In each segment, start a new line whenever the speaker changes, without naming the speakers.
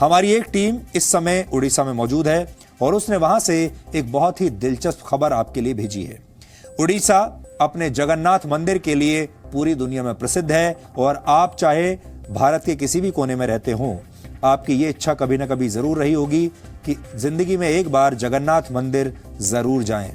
हमारी एक टीम इस समय उड़ीसा में मौजूद है और उसने वहां से एक बहुत ही दिलचस्प खबर आपके लिए भेजी है। उड़ीसा अपने जगन्नाथ मंदिर के लिए पूरी दुनिया में प्रसिद्ध है और आप चाहे भारत के किसी भी कोने में रहते हों, आपकी ये इच्छा कभी ना कभी जरूर रही होगी कि जिंदगी में एक बार जगन्नाथ मंदिर जरूर जाएं।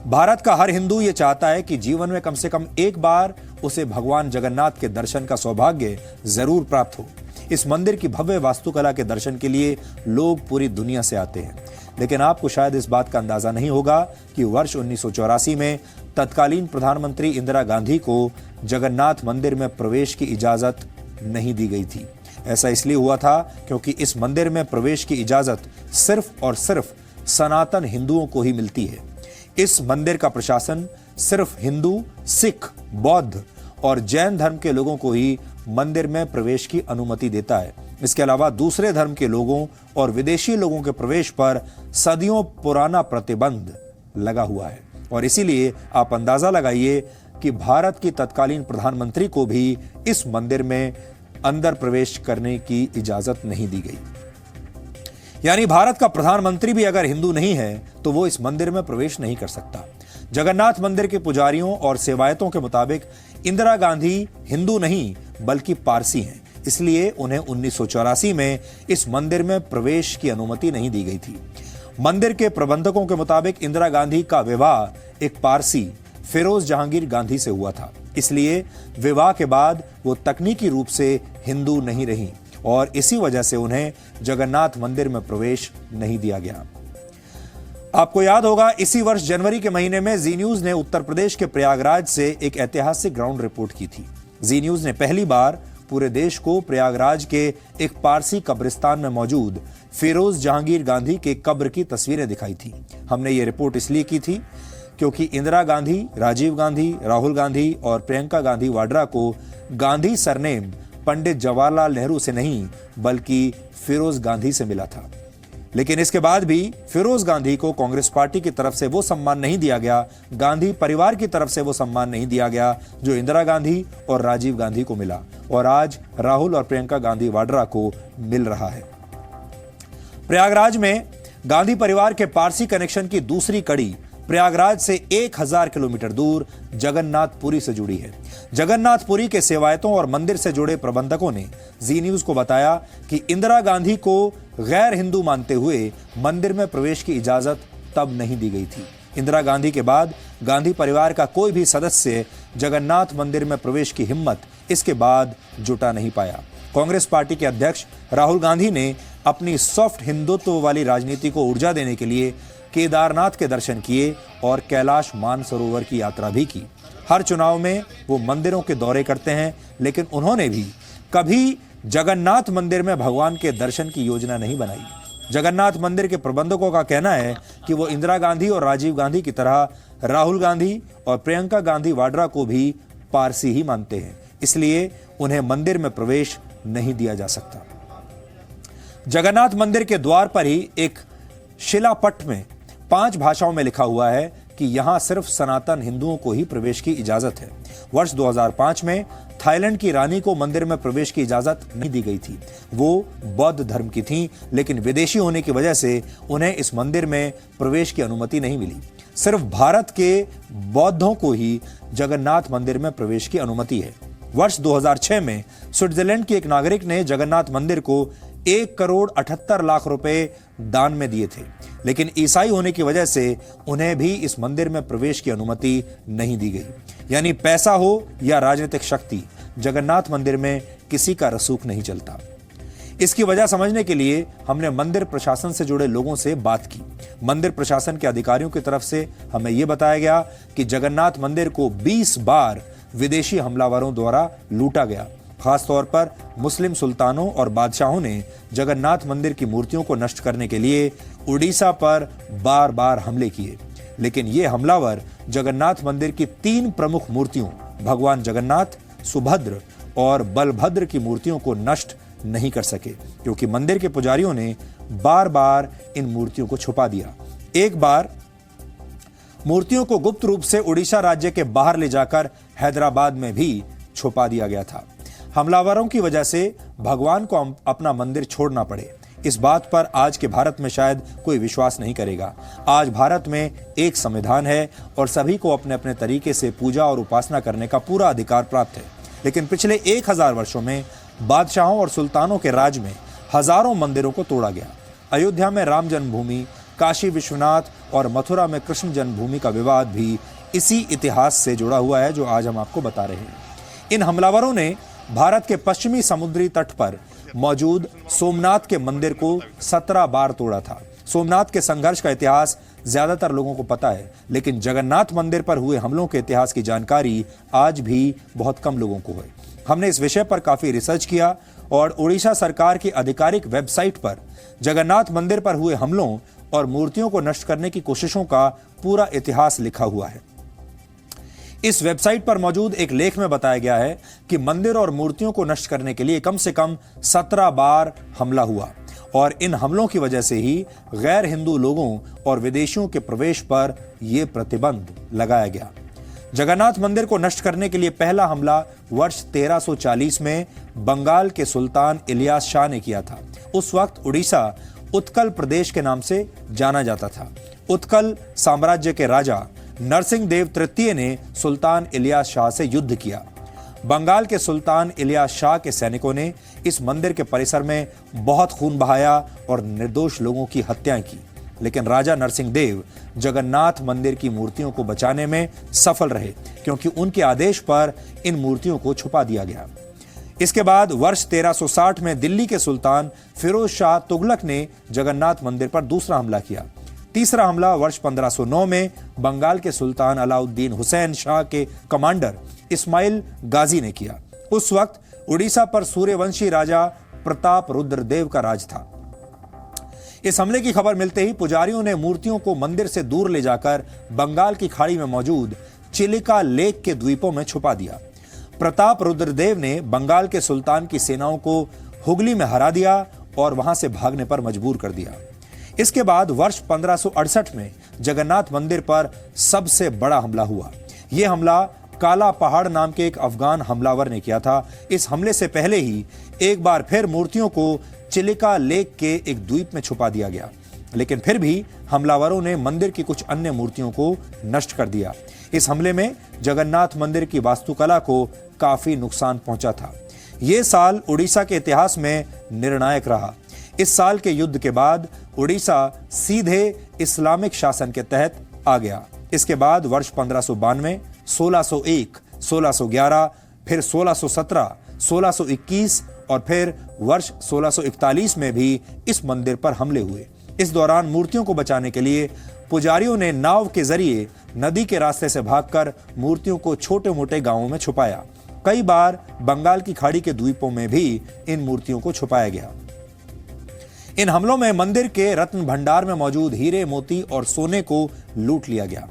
भारत का हर हिंदू ये चाहता है कि जीवन में कम से कम एक बार उसे भगवान जगन्नाथ के दर्शन का सौभाग्य जरूर प्राप्त हो। इस मंदिर की भव्य वास्तुकला के दर्शन के लिए लोग पूरी दुनिया से आते हैं, लेकिन आपको शायद इस बात का अंदाजा नहीं होगा कि वर्ष 1984 में तत्कालीन प्रधानमंत्री इंदिरा गांधी को जगन्नाथ मंदिर में प्रवेश की इजाजत नहीं दी गई थी। ऐसा इसलिए हुआ था क्योंकि इस मंदिर में प्रवेश की इजाजत सिर्फ और सिर्फ सनातन हिंदुओं को ही मिलती है। इस मंदिर का प्रशासन सिर्फ हिंदू, सिख, बौद्ध और जैन धर्म के लोगों को ही मंदिर में प्रवेश की अनुमति देता है। इसके अलावा दूसरे धर्म के लोगों और विदेशी लोगों के प्रवेश पर सदियों पुराना प्रतिबंध लगा हुआ है और इसीलिए आप अंदाजा लगाइए कि भारत की तत्कालीन प्रधानमंत्री को भी इस मंदिर में अंदर प्रवेश करने की इजाजत नहीं दी गई। यानी भारत का प्रधानमंत्री भी अगर हिंदू नहीं है तो वो इस मंदिर में प्रवेश नहीं कर सकता। जगन्नाथ मंदिर के पुजारियों और सेवायतों के मुताबिक इंदिरा गांधी हिंदू नहीं बल्कि पारसी हैं, इसलिए उन्हें 1984 में इस मंदिर में प्रवेश की अनुमति नहीं दी गई थी। मंदिर के प्रबंधकों के मुताबिक इंदिरा गांधी का विवाह एक पारसी फिरोज जहांगीर गांधी से हुआ था, इसलिए विवाह के बाद वो तकनीकी रूप से हिंदू नहीं रही और इसी वजह से उन्हें जगन्नाथ मंदिर में प्रवेश नहीं दिया गया। आपको याद होगा, इसी वर्ष जनवरी के महीने में जी न्यूज ने उत्तर प्रदेश के प्रयागराज से एक ऐतिहासिक ग्राउंड रिपोर्ट की थी। जी न्यूज ने पहली बार पूरे देश को प्रयागराज के एक पारसी कब्रिस्तान में मौजूद फिरोज जहांगीर गांधी के कब्र की तस्वीरें दिखाई थी। हमने ये रिपोर्ट इसलिए की थी क्योंकि इंदिरा गांधी, राजीव गांधी, राहुल गांधी और प्रियंका गांधी वाड्रा को गांधी सरनेम पंडित जवाहरलाल नेहरू से नहीं बल्कि फिरोज गांधी से मिला था। लेकिन इसके बाद भी फिरोज गांधी को कांग्रेस पार्टी की तरफ से वो सम्मान नहीं दिया गया, गांधी परिवार की तरफ से वो सम्मान नहीं दिया गया जो इंदिरा गांधी और राजीव गांधी को मिला और आज राहुल और प्रियंका गांधी वाड्रा को मिल रहा है। प्रयागराज में गांधी परिवार के पारसी कनेक्शन की दूसरी कड़ी प्रयागराज से 1000 किलोमीटर दूर जगन्नाथपुरी से जुड़ी है। जगन्नाथपुरी के सेवायतों और मंदिर से जुड़े प्रबंधकों ने जी न्यूज को बताया कि इंदिरा गांधी को गैर हिंदू मानते हुए मंदिर में प्रवेश की इजाजत तब नहीं दी गई थी। इंदिरा गांधी के बाद गांधी परिवार का कोई भी सदस्य जगन्नाथ मंदिर में प्रवेश की हिम्मत इसके बाद जुटा नहीं पाया। कांग्रेस पार्टी के अध्यक्ष राहुल गांधी ने अपनी सॉफ्ट हिंदुत्व वाली राजनीति को ऊर्जा देने के लिए केदारनाथ के दर्शन किए और कैलाश मानसरोवर की यात्रा भी की। हर चुनाव में वो मंदिरों के दौरे करते हैं, लेकिन उन्होंने भी कभी जगन्नाथ मंदिर में भगवान के दर्शन की योजना नहीं बनाई। जगन्नाथ मंदिर के प्रबंधकों का कहना है कि वो इंदिरा गांधी और राजीव गांधी की तरह राहुल गांधी और प्रियंका गांधी वाड्रा को भी पारसी ही मानते हैं, इसलिए उन्हें मंदिर में प्रवेश नहीं दिया जा सकता। जगन्नाथ मंदिर के द्वार पर ही एक शिलापट में 5 भाषाओं में लिखा हुआ है कि यहां सिर्फ सनातन हिंदुओं को ही प्रवेश की इजाजत है। वर्ष 2005 में थाईलैंड की रानी को मंदिर में प्रवेश की इजाजत नहीं दी गई थी। वो बौद्ध धर्म की थीं, लेकिन विदेशी होने की वजह से उन्हें इस मंदिर में प्रवेश की अनुमति नहीं मिली। सिर्फ भारत के बौद्धों को ही जगन्नाथ मंदिर में प्रवेश की अनुमति है। वर्ष 2006 में स्विट्जरलैंड के एक नागरिक ने जगन्नाथ मंदिर को 1,78,00,000 रुपए दान में दिए थे, लेकिन ईसाई होने की वजह से उन्हें भी इस मंदिर में प्रवेश की अनुमति नहीं दी गई। यानी पैसा हो या राजनीतिक शक्ति, जगन्नाथ मंदिर में किसी का रसूख नहीं चलता। इसकी वजह समझने के लिए हमने मंदिर प्रशासन से जुड़े लोगों से बात की। मंदिर प्रशासन के अधिकारियों की तरफ से हमें यह बताया गया कि जगन्नाथ मंदिर को 20 बार विदेशी हमलावरों द्वारा लूटा गया। खासतौर पर मुस्लिम सुल्तानों और बादशाहों ने जगन्नाथ मंदिर की मूर्तियों को नष्ट करने के लिए उड़ीसा पर बार बार हमले किए, लेकिन ये हमलावर जगन्नाथ मंदिर की 3 प्रमुख मूर्तियों भगवान जगन्नाथ, सुभद्र और बलभद्र की मूर्तियों को नष्ट नहीं कर सके, क्योंकि मंदिर के पुजारियों ने बार बार इन मूर्तियों को छुपा दिया। एक बार मूर्तियों को गुप्त रूप से उड़ीसा राज्य के बाहर ले जाकर हैदराबाद में भी छुपा दिया गया था। हमलावरों की वजह से भगवान को अपना मंदिर छोड़ना पड़े, इस बात पर आज के भारत में शायद कोई विश्वास नहीं करेगा। आज भारत में एक संविधान है और सभी को अपने अपने तरीके से पूजा और उपासना करने का पूरा अधिकार प्राप्त है। लेकिन पिछले 1000 वर्षों में बादशाहों और सुल्तानों के राज में हजारों मंदिरों को तोड़ा गया। अयोध्या में राम जन्मभूमि, काशी विश्वनाथ और मथुरा में कृष्ण जन्मभूमि का विवाद भी इसी इतिहास से जुड़ा हुआ है जो आज हम आपको बता रहे हैं। इन हमलावरों ने भारत के पश्चिमी समुद्री तट पर मौजूद सोमनाथ के मंदिर को 17 बार तोड़ा था। सोमनाथ के संघर्ष का इतिहास ज्यादातर लोगों को पता है, लेकिन जगन्नाथ मंदिर पर हुए हमलों के इतिहास की जानकारी आज भी बहुत कम लोगों को है। हमने इस विषय पर काफी रिसर्च किया और उड़ीसा सरकार की आधिकारिक वेबसाइट पर जगन्नाथ मंदिर पर हुए हमलों और मूर्तियों को नष्ट करने की कोशिशों का पूरा इतिहास लिखा हुआ है। इस वेबसाइट पर मौजूद एक लेख में बताया गया है कि मंदिर और मूर्तियों को नष्ट करने के लिए कम से कम 17 बार हमला हुआ और इन हमलों की वजह से ही गैर हिंदू लोगों और विदेशियों के प्रवेश पर यह प्रतिबंध लगाया गया। जगन्नाथ मंदिर को नष्ट करने के लिए पहला हमला वर्ष 1340 में बंगाल के सुल्तान इलियास शाह ने किया था। उस वक्त उड़ीसा उत्कल प्रदेश के नाम से जाना जाता था। उत्कल साम्राज्य के राजा नरसिंह देव तृतीय ने सुल्तान इलियास शाह से युद्ध किया। बंगाल के सुल्तान इलियास शाह के सैनिकों ने इस मंदिर के परिसर में बहुत खून बहाया और निर्दोष लोगों की हत्याएं की, लेकिन राजा नरसिंह देव जगन्नाथ मंदिर की मूर्तियों को बचाने में सफल रहे, क्योंकि उनके आदेश पर इन मूर्तियों को छुपा दिया गया। इसके बाद वर्ष 1360 में दिल्ली के सुल्तान फिरोज शाह तुगलक ने जगन्नाथ मंदिर पर दूसरा हमला किया। तीसरा हमला वर्ष 1509 में बंगाल के सुल्तान अलाउद्दीन हुसैन शाह के कमांडर इस्माइल गाजी ने किया। उस वक्त उड़ीसा पर सूर्यवंशी राजा प्रताप रुद्रदेव का राज था। इस हमले की खबर मिलते ही पुजारियों ने मूर्तियों को मंदिर से दूर ले जाकर बंगाल की खाड़ी में मौजूद चिलिका लेक के द्वीपों में छुपा दिया। प्रताप रुद्रदेव ने बंगाल के सुल्तान की सेनाओं को हुगली में हरा दिया और वहां से भागने पर मजबूर कर दिया। इसके बाद वर्ष 1568 में जगन्नाथ मंदिर पर सबसे बड़ा हमला हुआ। यह हमला काला पहाड़ नाम के एक अफगान हमलावर ने किया था। इस हमले से पहले ही एक बार फिर मूर्तियों को चिलिका लेक के एक द्वीप में छुपा दिया गया, लेकिन फिर भी हमलावरों ने मंदिर की कुछ अन्य मूर्तियों को नष्ट कर दिया। इस हमले में जगन्नाथ मंदिर की वास्तुकला को काफी नुकसान पहुंचा था। यह साल उड़ीसा के इतिहास में निर्णायक रहा। इस साल के युद्ध के बाद उड़ीसा सीधे इस्लामिक शासन के तहत आ गया। इसके बाद वर्ष 1592, 1601, 1611, फिर 1617, 1621 और फिर वर्ष 1641 में भी इस मंदिर पर हमले हुए। इस दौरान मूर्तियों को बचाने के लिए पुजारियों ने नाव के जरिए नदी के रास्ते से भागकर मूर्तियों को छोटे मोटे गांवों में छुपाया। कई बार बंगाल की खाड़ी के द्वीपों में भी इन मूर्तियों को छुपाया गया। इन हमलों में मंदिर के रत्न भंडार में मौजूद हीरे, मोती और सोने को लूट लिया गया।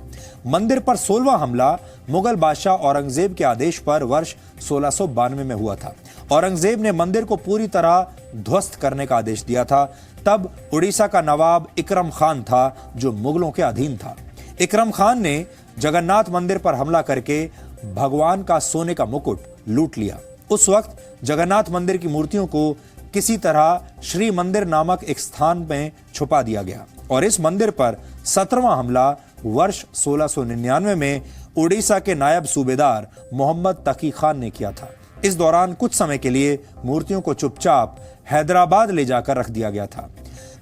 मंदिर पर 16वां हमला मुगल बादशाह औरंगजेब के आदेश पर वर्ष 1692 में हुआ था। औरंगजेब ने मंदिर को पूरी तरह ध्वस्त करने का आदेश दिया था। तब उड़ीसा का नवाब इकरम खान था, जो मुगलों के अधीन था। इकरम खान ने जगन्नाथ मंदिर पर हमला करके भगवान का सोने का मुकुट लूट लिया। उस वक्त जगन्नाथ मंदिर की मूर्तियों को किसी तरह श्री मंदिर नामक एक स्थान में छुपा दिया गया और इस मंदिर पर 17वां हमला वर्ष 1699 में उड़ीसा के नायब सूबेदार मोहम्मद तकी खान ने किया था। इस दौरान कुछ समय के लिए मूर्तियों को चुपचाप हैदराबाद ले जाकर रख दिया गया था।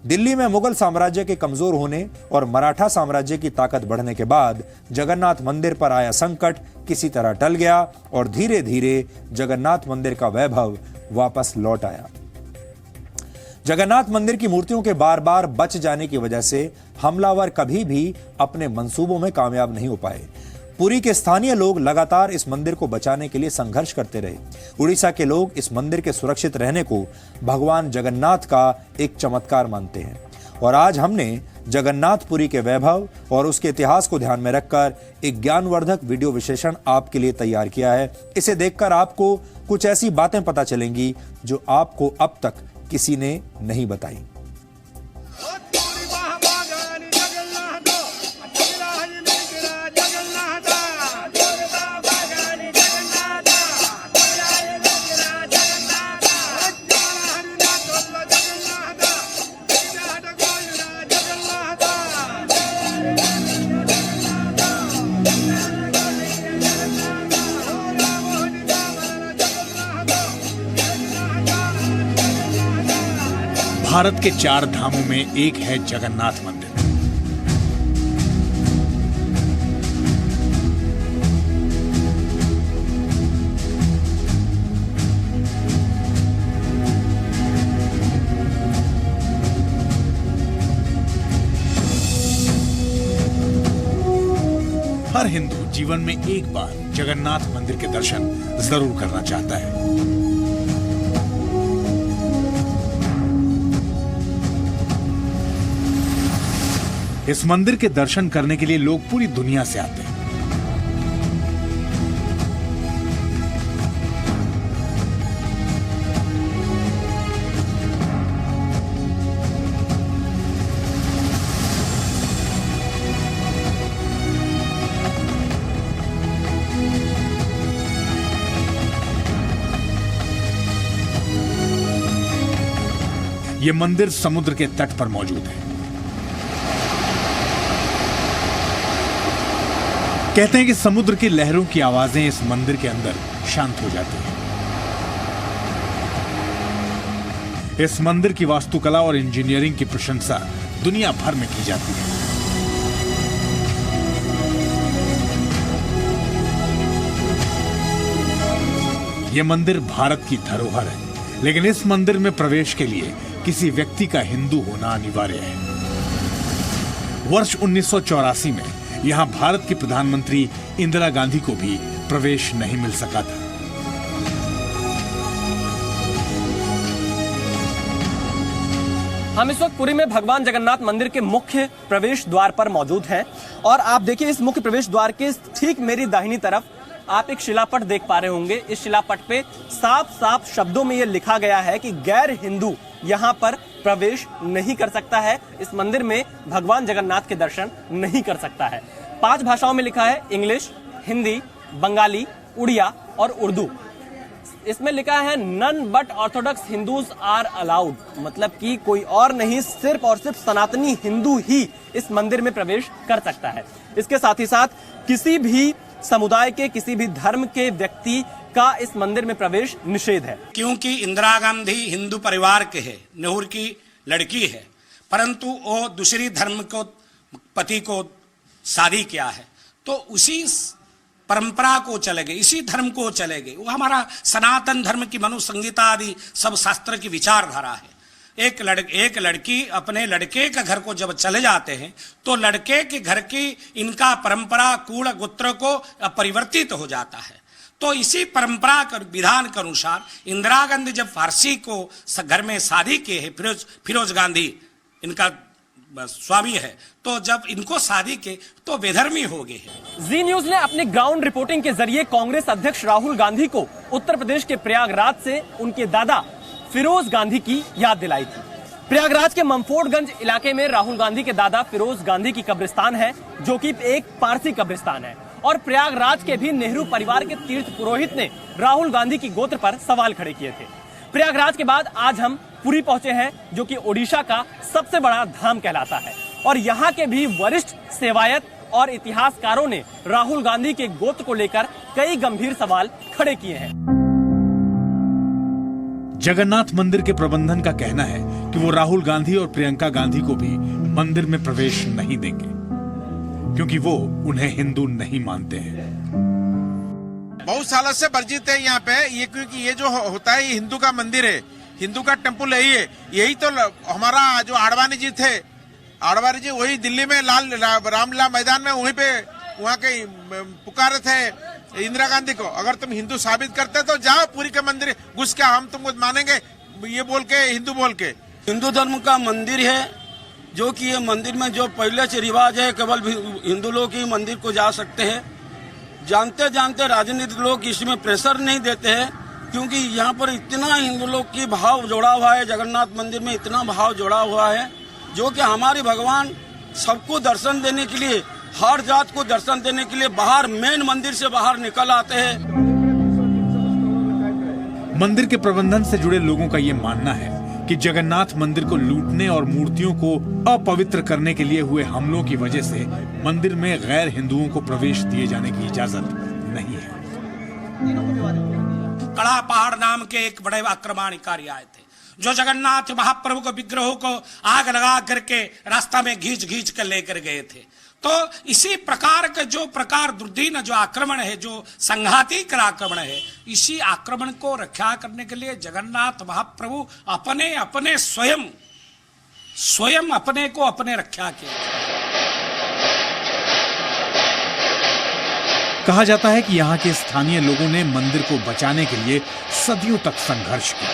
दिल्ली में मुगल साम्राज्य के कमजोर होने और मराठा साम्राज्य की ताकत बढ़ने के बाद जगन्नाथ मंदिर पर आया संकट किसी तरह टल गया और धीरे धीरे जगन्नाथ मंदिर का वैभव वापस लौट आया। जगन्नाथ मंदिर की मूर्तियों के बार बार बच जाने की वजह से हमलावर कभी भी अपने मंसूबों में कामयाब नहीं हो पाए। पुरी के स्थानीय लोग लगातार इस मंदिर को बचाने के लिए संघर्ष करते रहे। उड़ीसा के लोग इस मंदिर के सुरक्षित रहने को भगवान जगन्नाथ का एक चमत्कार मानते हैं और आज हमने जगन्नाथपुरी के वैभव और उसके इतिहास को ध्यान में रखकर एक ज्ञानवर्धक वीडियो विश्लेषण आपके लिए तैयार किया है। इसे देखकर आपको कुछ ऐसी बातें पता चलेंगी जो आपको अब तक किसी ने नहीं बताई।
भारत के 4 धामों में एक है जगन्नाथ मंदिर। हर हिंदू जीवन में एक बार जगन्नाथ मंदिर के दर्शन जरूर करना चाहता है। इस मंदिर के दर्शन करने के लिए लोग पूरी दुनिया से आते हैं। यह मंदिर समुद्र के तट पर मौजूद है। कहते हैं कि समुद्र की लहरों की आवाजें इस मंदिर के अंदर शांत हो जाती हैं। इस मंदिर की वास्तुकला और इंजीनियरिंग की प्रशंसा दुनिया भर में की जाती है। यह मंदिर भारत की धरोहर है, लेकिन इस मंदिर में प्रवेश के लिए किसी व्यक्ति का हिंदू होना अनिवार्य है। वर्ष 1984 में यहां भारत की प्रधानमंत्री इंदिरा गांधी को भी प्रवेश नहीं मिल सका था।
हम इस वक्त पुरी में भगवान जगन्नाथ मंदिर के मुख्य प्रवेश द्वार पर मौजूद हैं और आप देखिए इस मुख्य प्रवेश द्वार के ठीक मेरी दाहिनी तरफ आप एक शिलापट देख पा रहे होंगे। इस शिलापट पे साफ साफ शब्दों में यह लिखा गया है कि गैर हिंदू यहाँ पर प्रवेश नहीं कर सकता है, इस मंदिर में भगवान जगन्नाथ के दर्शन नहीं कर सकता है। 5 भाषाओं में लिखा है, इंग्लिश, हिंदी, बंगाली, उड़िया और उर्दू। इसमें लिखा है none but orthodox Hindus are allowed, मतलब कि कोई और नहीं, सिर्फ और सिर्फ सनातनी हिंदू ही इस मंदिर में प्रवेश कर सकता है। इसके साथ ही साथ किसी भी समुदाय के, किसी भी धर्म के व्यक्ति का इस मंदिर में प्रवेश निषेध है।
क्योंकि इंदिरा गांधी हिंदू परिवार के है, नेहरू की लड़की है, परंतु वो दूसरी धर्म को पति को शादी किया है, तो उसी परंपरा को चले गए, इसी धर्म को चले गए। वो हमारा सनातन धर्म की मनु संहिता आदि सब शास्त्र की विचारधारा है। एक लड़की अपने लड़के के घर को जब चले जाते हैं तो लड़के के घर की इनका परंपरा कुल गोत्र को परिवर्तित हो जाता है। तो इसी परंपरा के विधान के अनुसार इंदिरा गांधी जब फारसी को घर में शादी किए है, फिरोज गांधी इनका स्वामी है, तो जब इनको शादी के तो बेधर्मी हो गए हैं।
जी न्यूज ने अपनी ग्राउंड रिपोर्टिंग के जरिए कांग्रेस अध्यक्ष राहुल गांधी को उत्तर प्रदेश के प्रयागराज से उनके दादा फिरोज गांधी की याद दिलाई थी। प्रयागराज के ममफोर्डगंज इलाके में राहुल गांधी के दादा फिरोज गांधी की कब्रिस्तान है, जो कि एक पारसी कब्रिस्तान है। और प्रयागराज के भी नेहरू परिवार के तीर्थ पुरोहित ने राहुल गांधी की गोत्र पर सवाल खड़े किए थे। प्रयागराज के बाद आज हम पुरी पहुंचे हैं, जो कि ओडिशा का सबसे बड़ा धाम कहलाता है। और यहाँ के भी वरिष्ठ सेवायत और इतिहासकारों ने राहुल गांधी के गोत्र को लेकर कई गंभीर सवाल खड़े किए हैं।
जगन्नाथ मंदिर के प्रबंधन का कहना है कि वो राहुल गांधी और प्रियंका गांधी को भी मंदिर में प्रवेश नहीं देंगे, क्योंकि वो उन्हें हिंदू नहीं मानते हैं।
बहुत सालों से वर्जित है यहाँ पे ये, क्योंकि ये जो होता है ये हिंदू का मंदिर है, हिंदू का टेम्पल यही है। यही तो हमारा जो आडवाणी जी थे, आडवाणी जी वही दिल्ली में रामलीला मैदान में वहीं पे वहाँ के पुकारे थे इंदिरा गांधी को, अगर तुम हिंदू साबित करते तो जाओ पुरी के मंदिर घुस के हम तुमको मानेंगे, ये बोल के हिंदू बोल के।
हिंदू धर्म का मंदिर है, जो कि ये मंदिर में जो पहले से रिवाज है केवल हिंदू लोग ही मंदिर को जा सकते हैं। जानते जानते राजनीतिक लोग इसमें प्रेशर नहीं देते हैं, क्योंकि यहाँ पर इतना हिंदू लोग की भाव जोड़ा हुआ है, जगन्नाथ मंदिर में इतना भाव जोड़ा हुआ है, जो कि हमारे भगवान सबको दर्शन देने के लिए, हर जात को दर्शन देने के लिए बाहर मेन मंदिर से बाहर निकल आते हैं।
मंदिर के प्रबंधन से जुड़े लोगों का ये मानना है कि जगन्नाथ मंदिर को लूटने और मूर्तियों को अपवित्र करने के लिए हुए हमलों की वजह से मंदिर में गैर हिंदुओं को प्रवेश दिए जाने की इजाजत नहीं है।
कड़ा पहाड़ नाम के एक बड़े आक्रमणकारी आए थे, जो जगन्नाथ महाप्रभु को विग्रहों को आग लगा करके रास्ता में घींच घींच कर लेकर गए थे। तो इसी प्रकार का जो प्रकार दुर्दीन जो आक्रमण है, जो संघाती आक्रमण है, इसी आक्रमण को रक्षा करने के लिए जगन्नाथ महाप्रभु अपने अपने स्वयं अपने को अपने रक्षा किया।
कहा जाता है कि यहाँ के स्थानीय लोगों ने मंदिर को बचाने के लिए सदियों तक संघर्ष किया।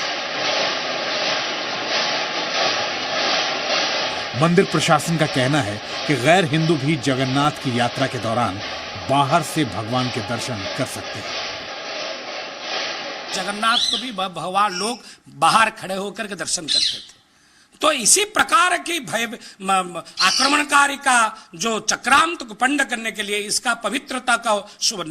मंदिर प्रशासन का कहना है कि गैर हिंदू भी जगन्नाथ की यात्रा के दौरान बाहर से भगवान के दर्शन कर सकते हैं।
जगन्नाथ को भी भगवान लोग बाहर खड़े होकर के दर्शन करते थे। तो इसी प्रकार की भय आक्रमणकारी का जो चक्रांत को पंड करने के लिए, इसका पवित्रता का शुभ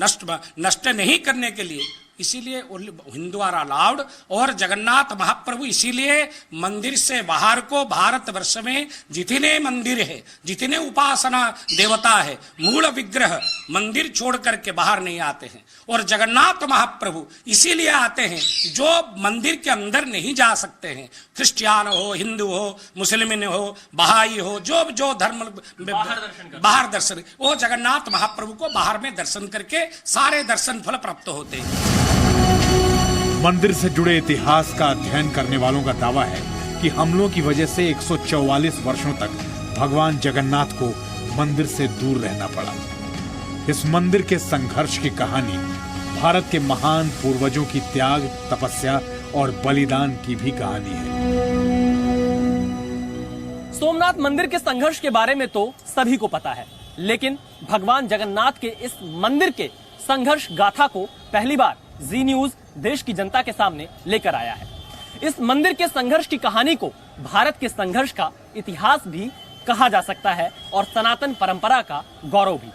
नष्ट नहीं करने के लिए, इसीलिए हिंदू आर अलाउड। और जगन्नाथ महाप्रभु इसीलिए मंदिर से बाहर को भारतवर्ष में जितने मंदिर है, जितने उपासना देवता है, मूल विग्रह मंदिर छोड़ करके बाहर नहीं आते हैं। और जगन्नाथ महाप्रभु इसीलिए आते हैं जो मंदिर के अंदर नहीं जा सकते हैं, क्रिश्चियन हो, हिंदू हो, मुस्लिम हो, बहाई हो, जो धर्म बाहर दर्शन, वो जगन्नाथ महाप्रभु को बाहर में दर्शन करके सारे दर्शन फल प्राप्त होते हैं।
मंदिर से जुड़े इतिहास का अध्ययन करने वालों का दावा है कि हमलों की वजह से 144 वर्षों तक भगवान जगन्नाथ को मंदिर से दूर रहना पड़ा। इस मंदिर के संघर्ष की कहानी भारत के महान पूर्वजों की त्याग, तपस्या और बलिदान की भी कहानी है।
सोमनाथ मंदिर के संघर्ष के बारे में तो सभी को पता है, लेकिन भगवान जगन्नाथ के इस मंदिर के संघर्ष गाथा को पहली बार जी न्यूज देश की जनता के सामने लेकर आया है। इस मंदिर के संघर्ष की कहानी को भारत के संघर्ष का इतिहास भी कहा जा सकता है और सनातन परंपरा का गौरव भी।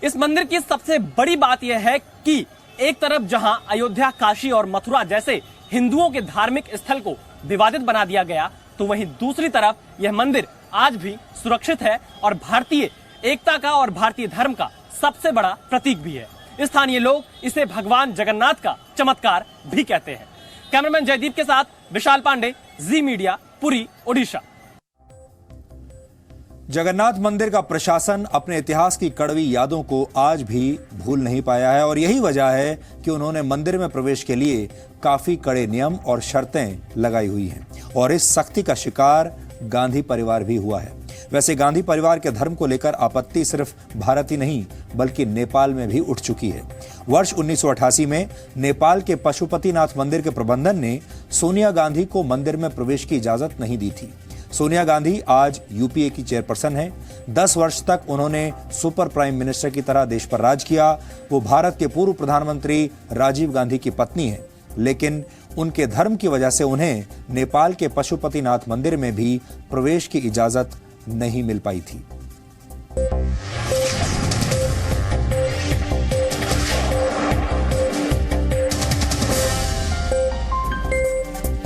इस मंदिर की सबसे बड़ी बात यह है कि एक तरफ जहां अयोध्या, काशी और मथुरा जैसे हिंदुओं के धार्मिक स्थल को विवादित बना दिया गया, तो वहीं दूसरी तरफ यह मंदिर आज भी सुरक्षित है और भारतीय एकता का और भारतीय धर्म का सबसे बड़ा प्रतीक भी है। स्थानीय लोग इसे भगवान जगन्नाथ का चमत्कार भी कहते हैं। कैमरामैन जयदीप के साथ विशाल पांडे, जी मीडिया, पुरी, ओडिशा।
जगन्नाथ मंदिर का प्रशासन अपने इतिहास की कड़वी यादों को आज भी भूल नहीं पाया है और यही वजह है कि उन्होंने मंदिर में प्रवेश के लिए काफी कड़े नियम और शर्तें लगाई हुई हैं और इस सख्ती का शिकार गांधी परिवार भी हुआ है। वैसे गांधी परिवार के धर्म को लेकर आपत्ति सिर्फ भारत ही नहीं बल्कि नेपाल में भी उठ चुकी है। वर्ष 1988 में नेपाल के पशुपतिनाथ मंदिर के प्रबंधन ने सोनिया गांधी को मंदिर में प्रवेश की इजाजत नहीं दी थी। सोनिया गांधी आज यूपीए की चेयरपर्सन है। 10 वर्ष तक उन्होंने सुपर प्राइम मिनिस्टर की तरह देश पर राज किया। वो भारत के पूर्व प्रधानमंत्री राजीव गांधी की पत्नी है, लेकिन उनके धर्म की वजह से उन्हें नेपाल के पशुपतिनाथ मंदिर में भी प्रवेश की इजाजत नहीं मिल पाई थी।